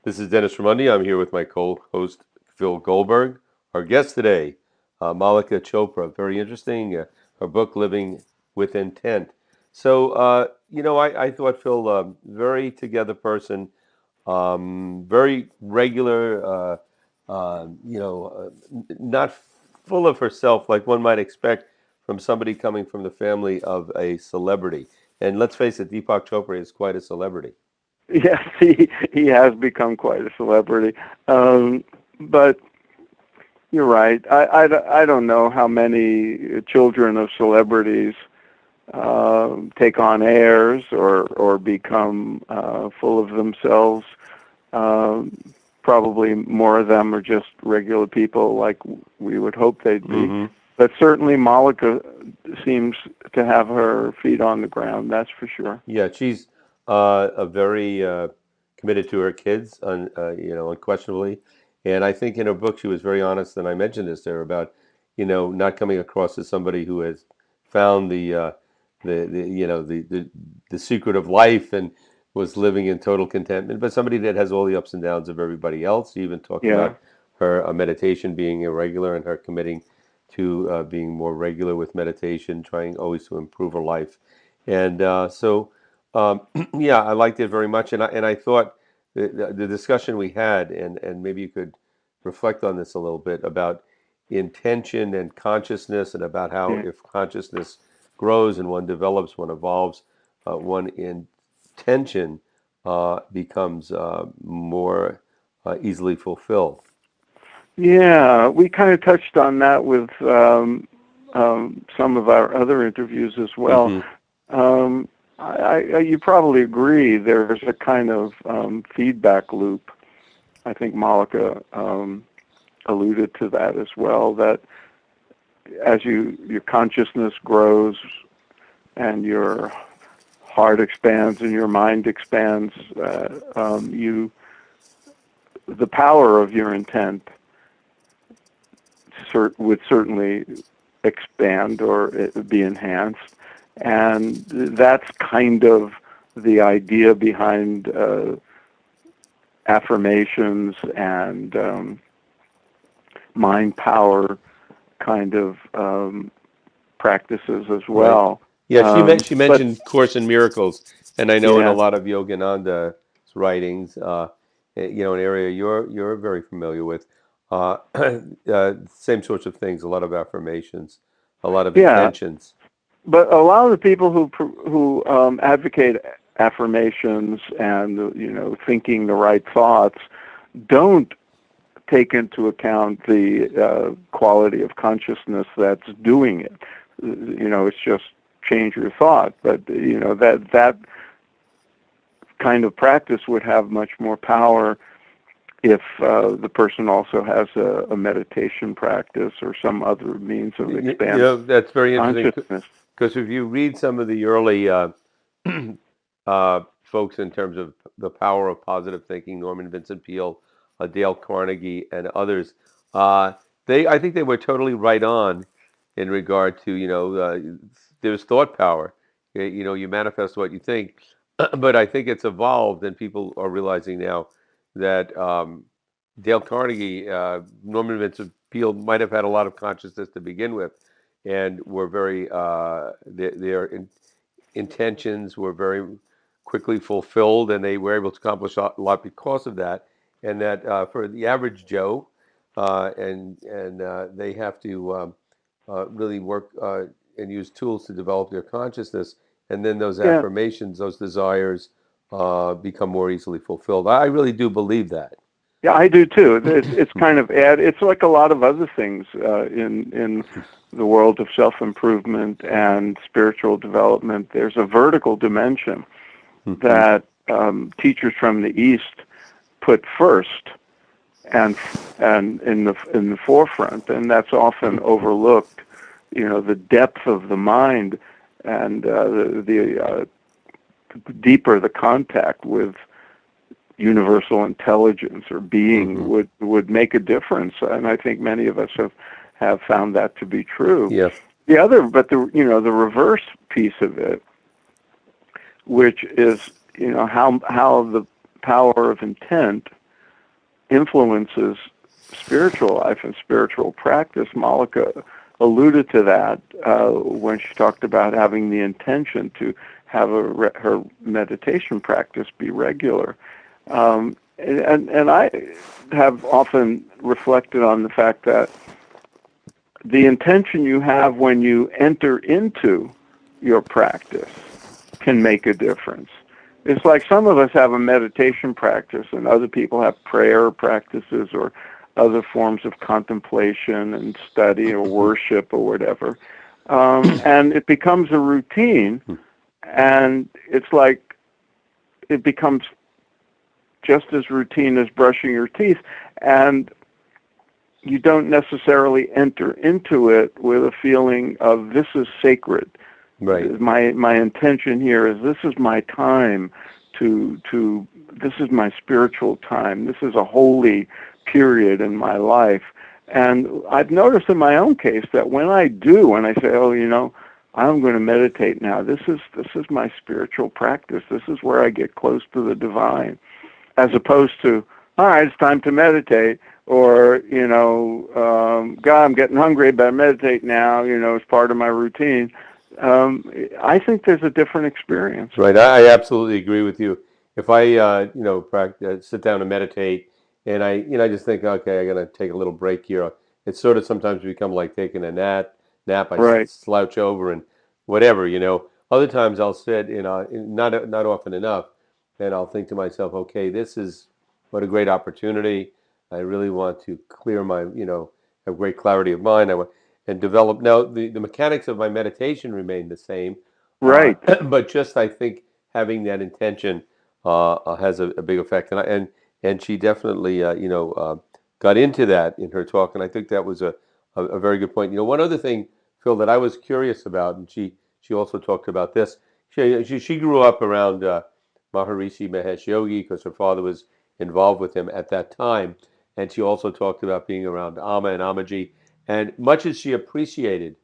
This is Dennis Ramundi. I'm here with my co-host Phil Goldberg. Our guest today, Mallika Chopra. Very interesting. Her book, Living with Intent. So, I thought Phil, very together person, very regular, not full of herself like one might expect from somebody coming from the family of a celebrity. And let's face it, Deepak Chopra is quite a celebrity. Yes, he has become quite a celebrity. But you're right. I don't know how many children of celebrities take on airs or become full of themselves. Um, Probably more of them are just regular people like we would hope they'd be. Mm-hmm. But certainly Malika seems to have her feet on the ground, that's for sure. Yeah, she's a very committed to her kids, unquestionably. And I think in her book she was very honest, and I mentioned this there about, not coming across as somebody who has found the secret of life and was living in total contentment, but somebody that has all the ups and downs of everybody else. She even talked Yeah. about her meditation being irregular and her committing to being more regular with meditation, trying always to improve her life. And um, yeah, I liked it very much, and I thought the discussion we had, and maybe you could reflect on this a little bit about intention and consciousness, and about how Yeah. if consciousness grows and one develops, one evolves, one intention becomes more easily fulfilled. Yeah, we kind of touched on that with some of our other interviews as well. Hmm. Um, you probably agree there's a kind of feedback loop. I think Malika alluded to that as well, that as your consciousness grows and your heart expands and your mind expands, the power of your intent would certainly expand or be enhanced. And that's kind of the idea behind affirmations and mind power kind of practices as Right. well. Yeah, she But mentioned Course in Miracles, and I know in a yeah, lot of Yogananda's writings, an area you're very familiar with, same sorts of things, a lot of affirmations, a lot of yeah. intentions. But a lot of the people who advocate affirmations and thinking the right thoughts don't take into account the quality of consciousness that's doing it. It's just change your thought, but that kind of practice would have much more power if the person also has a meditation practice or some other means of expanding That's very interesting consciousness. because if you read some of the early folks in terms of the power of positive thinking, Norman Vincent Peale, Dale Carnegie, and others, uh, I think they were totally right on in regard to, there's thought power. You manifest what you think, but I think it's evolved, and people are realizing now that Dale Carnegie, Norman Vincent Peale might have had a lot of consciousness to begin with, and were very their intentions were very quickly fulfilled, and they were able to accomplish a lot because of that. And that for the average Joe, and they have to really work and use tools to develop their consciousness, and then those Yeah, affirmations, those desires, become more easily fulfilled. I really do believe that. yeah, I do too. It's kind of it's like a lot of other things in the world of self-improvement and spiritual development. There's a vertical dimension Hmm. that teachers from the East put first and in the forefront, and that's often overlooked. The depth of the mind and the deeper the contact with universal intelligence or being Hmm. would make a difference, and I think many of us have found that to be true. Yeah. The reverse piece of it, which is how the power of intent influences spiritual life and spiritual practice. Mallika alluded to that when she talked about having the intention to have her meditation practice be regular. And I have often reflected on the fact that the intention you have when you enter into your practice can make a difference. It's like some of us have a meditation practice and other people have prayer practices or other forms of contemplation and study or worship or whatever. And it becomes a routine, and it's like it becomes just as routine as brushing your teeth, and you don't necessarily enter into it with a feeling of this is sacred. Right. My intention here is this is my time to this is my spiritual time. This is a holy period in my life. And I've noticed in my own case that when I say, oh, I'm going to meditate now. This is my spiritual practice. This is where I get close to the divine, as opposed to, all right, it's time to meditate, or God, I'm getting hungry, better meditate now. It's part of my routine. I think there's a different experience. Right. I absolutely agree with you. If I practice, sit down and meditate, and I just think, okay, I'm gonna take a little break here. It's sort of sometimes become like taking a nap. I Right. slouch over and whatever. Other times I'll sit not often enough, and I'll think to myself, okay, this is what a great opportunity. I really want to clear my, have great clarity of mind. And develop. Now, the mechanics of my meditation remain the same, Right. but just I think having that intention has a big effect. And she definitely got into that in her talk, and I think that was a very good point. One other thing, Phil, that I was curious about, and she also talked about this. She grew up around Maharishi Mahesh Yogi because her father was involved with him at that time, and she also talked about being around Amma and Amaji. And much as she appreciated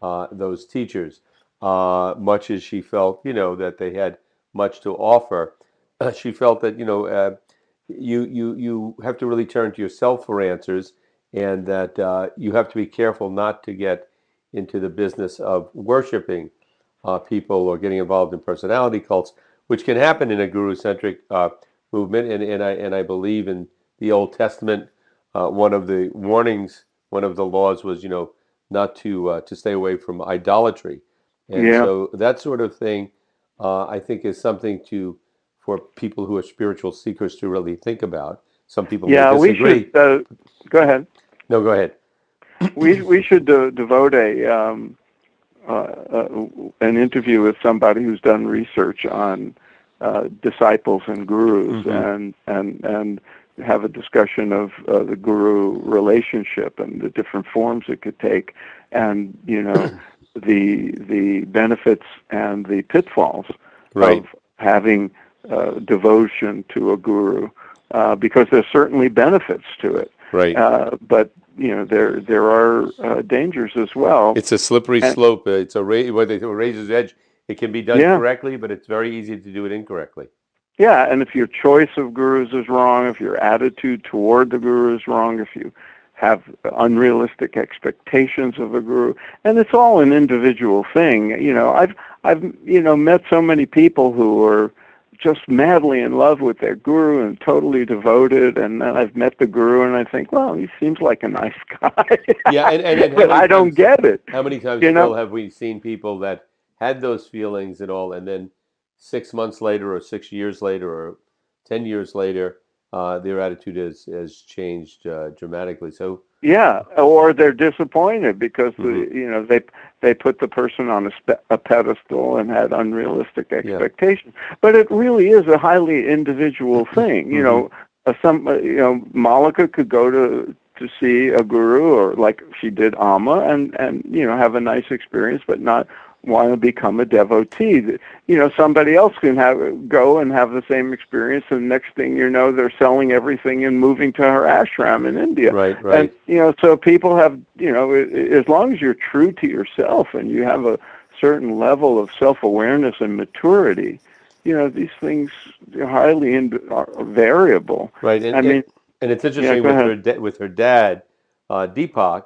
those teachers, much as she felt, that they had much to offer, she felt that, you have to really turn to yourself for answers, and that you have to be careful not to get into the business of worshiping people or getting involved in personality cults, which can happen in a guru-centric movement. And I believe in the Old Testament, one of the warnings. One of the laws was, not to stay away from idolatry, and Yeah. so that sort of thing, I think, is something for people who are spiritual seekers to really think about. Some people may Yeah. We disagree. should go ahead. No, go ahead. We should devote an interview with somebody who's done research on disciples and gurus, and have a discussion of the guru relationship and the different forms it could take, and the benefits and the pitfalls Right. of having devotion to a guru, because there's certainly benefits to it. Right. But there are dangers as well. It's a slippery slope. It's a razor's edge. It can be done Yeah. correctly, but it's very easy to do it incorrectly. Yeah, and if your choice of gurus is wrong, if your attitude toward the guru is wrong, if you have unrealistic expectations of a guru, and it's all an individual thing. I've met so many people who are just madly in love with their guru and totally devoted, and then I've met the guru and I think, well, he seems like a nice guy. Yeah, and but I don't get it. How many times, Phil, have we seen people that had those feelings and all, and then 6 months later, or 6 years later, or 10 years later, their attitude has changed dramatically. So yeah, or they're disappointed because they put the person on a pedestal and had unrealistic expectations. Yeah. But it really is a highly individual thing. Mallika could go to see a guru, or like she did Amma, and have a nice experience, but not want to become a devotee. Somebody else can go and have the same experience, and next thing you know, they're selling everything and moving to her ashram in India. Right. And so people have, as long as you're true to yourself and you have a certain level of self-awareness and maturity, these things are highly variable. Right. I mean, And it's Yeah, interesting go with ahead. with her dad, Deepak.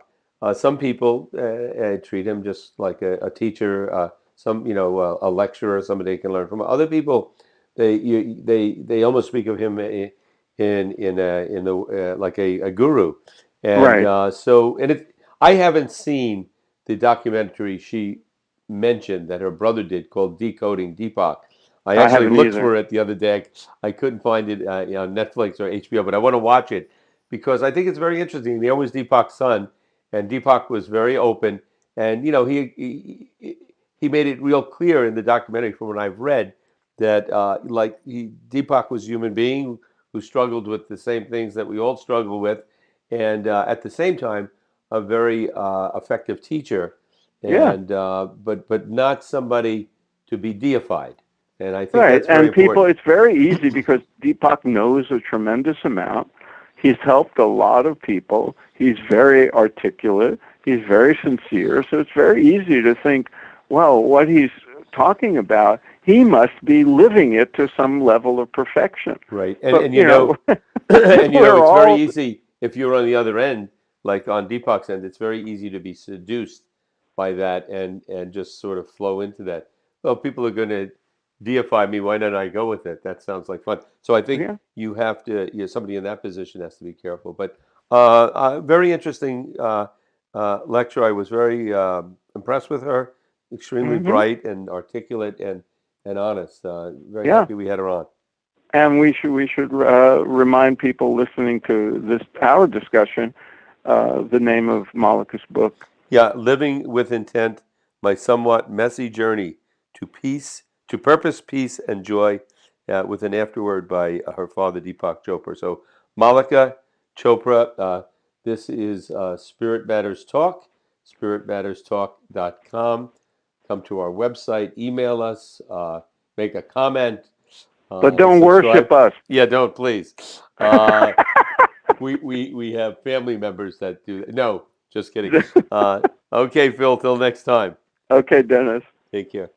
Some people treat him just like a teacher, some a lecturer, somebody they can learn from. Other people, they almost speak of him in the like a guru, and Right. I haven't seen the documentary she mentioned that her brother did called Decoding Deepak. I I actually haven't looked either. for it the other day. I couldn't find it on Netflix or HBO, but I want to watch it because I think it's very interesting. He was Deepak's son, and Deepak was very open, and he made it real clear in the documentary from what I've read that Deepak was a human being who struggled with the same things that we all struggle with, and at the same time, a very effective teacher, Yeah. and but not somebody to be deified, and I think Right. that's very And people, important. it's very easy because Deepak knows a tremendous amount. He's helped a lot of people. He's very articulate. He's very sincere. So it's very easy to think, well, what he's talking about, he must be living it to some level of perfection. Right, But, and we're it's very all, easy if you're on the other end, like on Deepak's end. It's very easy to be seduced by that and just sort of flow into that. Well, people are going to deify me. Why don't I go with it? That sounds like fun. So I think yeah. you have to. Somebody in that position has to be careful. But very interesting lecture. I was very impressed with her. Extremely Hmm. bright and articulate and honest. Very Yeah. happy we had her on. And we should remind people listening to this our discussion the name of Mallika's book. Yeah, living with intent, my somewhat messy journey to peace, to purpose, peace, and joy, with an afterword by her father, Deepak Chopra. So, Mallika Chopra, this is Spirit Matters Talk, spiritmatterstalk.com. Come to our website, email us, make a comment, But don't subscribe. worship us. Yeah, don't please. Uh, we have family members that do that. No, just kidding. Okay, Phil, till next time. Okay, Dennis. Take care.